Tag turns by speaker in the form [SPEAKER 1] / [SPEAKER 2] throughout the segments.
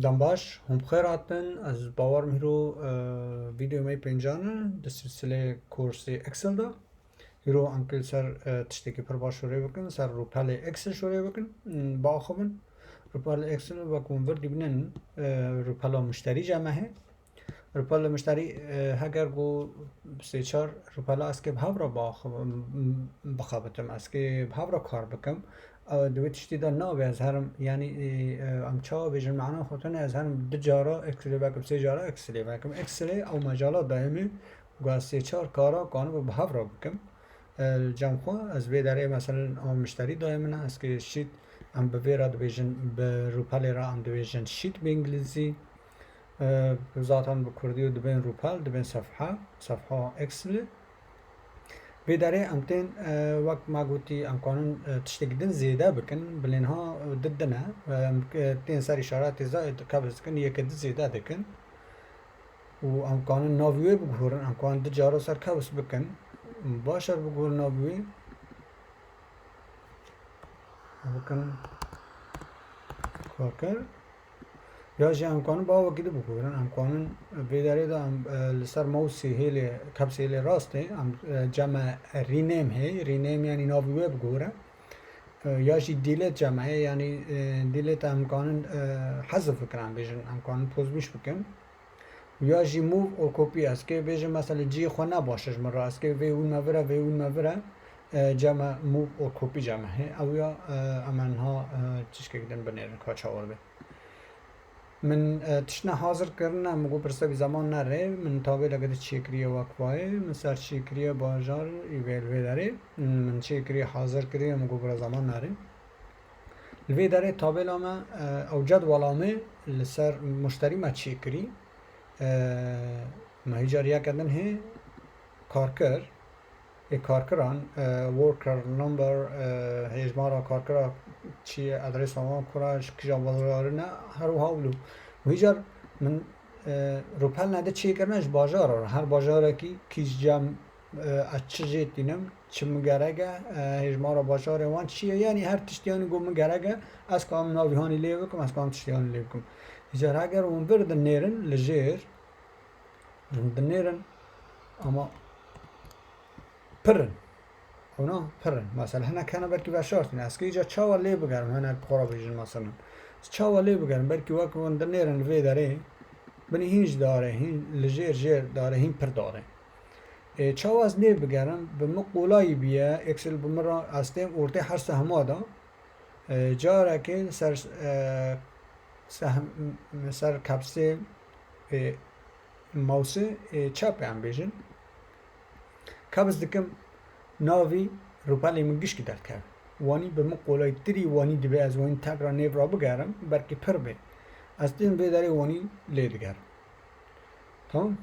[SPEAKER 1] دنباش هم بخیر هاتن از باور میرو ویدیو می پنجانه در سلسله کورس اکسل دا هیرو انکل سر تشتکی پر باش شروع بکن سر روپل اکسل شروع بکن با خوبن روپل اکسل و کنورت بینن روپل مشتری جمعه روپل مشتری هگر گو سه چار روپل است که بهاورا با بخابتم است که بهاورا کار بکم دوی تشتی دا نابه از هرم یعنی ام چا بیجن معنا خودتون از هرم دو جارا اکسلی بکم سه جارا اکسلی بکم اکسلی او مجالات دائمی گو سه چار کارا کانو بهاورا بکم جمع خو از وی داره مثلا آم مشتری دائما است که شیت ام به وی را دویژن به روپل را ام دویژن شیت به انگلیسی ذاتاً به کردی و دبین روپل دبین صفحه اکسل وی داره امتن وقت ما گویی امکانن تشتگدن زیاده بکن بلینها ددنه تین سر اشارات زائد کابس کن یک دد زیاده دکن و امکانن ناویه بگورن امکان دجارو سر کابس بکن باشر بگور ناویه بکن کاکر یا جی امکان با وقتی بگورن امکانن ویداره دا لسر موسی هیلی کبس هیلی راسته جمع رینیم هی رینیم یعنی ناویه بگوره یا جی دیلت جمعه یعنی دیلت امکانن حذف بکنن بیشن امکانن پوز بیش بکن یا جی موو او کپی است که بیشن مثلا جی خو نباشش مرا است که وی اون موره جمع موو او کپی جمعه او یا امنها چیز که گدن بنیرن کاچه آورده من تشنا حاضر کردن مگو پرسه بی زمان نره من تابع لگده چیکریه وقفای من سر چیکریه بازار ایویل وی داره من چیکریه حاضر کریه مگو پر زمان نره وی داره تابع لامه او جدولامه لسر مشتری ما چیکری ما هیجاریا کردن هی کارکر کارکران ورکر نمبر هجمارا کارکرا چی ادرس ما کراش کجا بازار نه هر و هاولو ویجار من روپل نده چی کرنش بازار هر بازار کی جام اچجی دینم چی مگرگه هجمارا بازار وان چیه یعنی هر تشتیانی گم مگرگه از کام ناویهانی لیو کم از کام تشتیانی لیو کم ویجار اگر اون برد نیرن لجیر دنیرن اما پرن اونا پرن مثلا هنه کنه برکی بشارت نه اسکی جا چاوا لی بگرم هنه قرا بیجن مثلا چاوا لی بگرم برکی وقت وند نیرن وی داره بنی هینج داره هین لجیر جیر داره هین پر داره چاوا از لی بگرم به مقولای بیه اکسل بمرا استیم ارته هر سهما دا جاره که سر کپسه موسه چاپ هم بیجن کبز دکم ناوی روپالی من گشت درد کرد وانی به مقولای تری وانی دبی از وانی تک را نیو را بگرم برکی پر به از دین بیداری وانی لیدگر تمام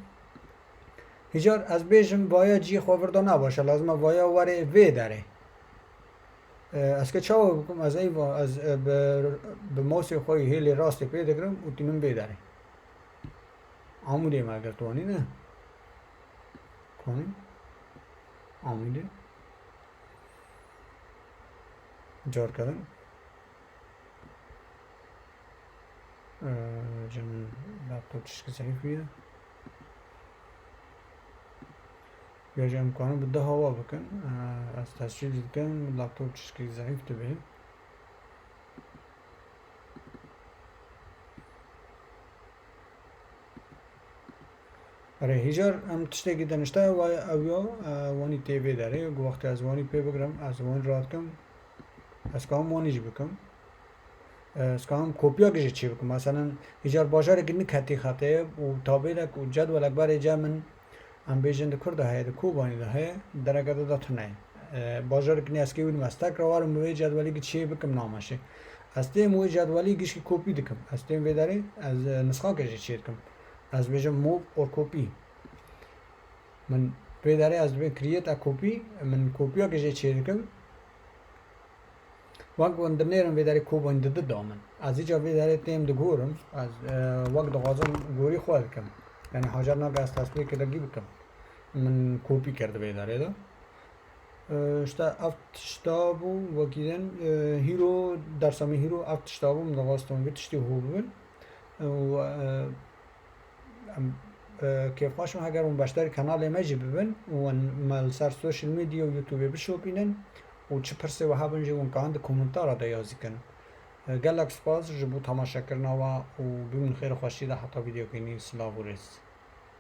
[SPEAKER 1] هجار از بیشم وایا جی خوردن نباشه لازم وایا وره وی داره از که چاو بکم از ای از به موسی خوی هیلی راست پیدا کردم و تینم بیداره آموده ما اگر توانی نه کنی آموده جار کردن جن لپتاپ چشک ضعیف بیه یا جا امکانه بده هوا بکن از تسجیل کن لپتاپ چشک ضعیف تو بیه اره هیجار هم تشتگی دنشته و اویا وانی تیوی داره گو وقتی از وانی پی بگرم از وانی راد کم از که هم وانیج بکم از که هم کوپیا کشی چی بکم مثلا هیجار باشاره که نکتی خطه و تابه لک و جدول اکبر ایجا من ام بیجند کرده های ده کوبانی ده های درگه ده تنه باشاره که نیست که وید مستک روارم موی جدولی که چی بکم نامشه از تیم موی جدولی گیش که کوپی دکم از تیم ویداره از نسخه کشی چی دکم از بیجم موو اور کپی من ویداره از بین کریت ا کپی من کپیا کشی چی دکم وقت وند نیرم ویداره کوبان داده دامن از اینجا ویداره تیم دگورم از وقت دغازم گوری خواهد کم یعنی حاجر ناگه از تصویر که دگی بکم من کپی کرده ویداره دا işte avtştabı vakiden hero dersami hero avtştabı mı dağıstan ve tişti hubun و كيف خوش ما هجر باشتري كنال ما جي ببن ومال سر سوشيال ميديا ويوتيوب بشو بينن وچه پرسه و هبن جي ون كاند كومنتارا دا يازي كن گلک سپاس جبو تماشا کرنا و بمون خیر خوشی ده حتی ویدیو کنی سلاو و رس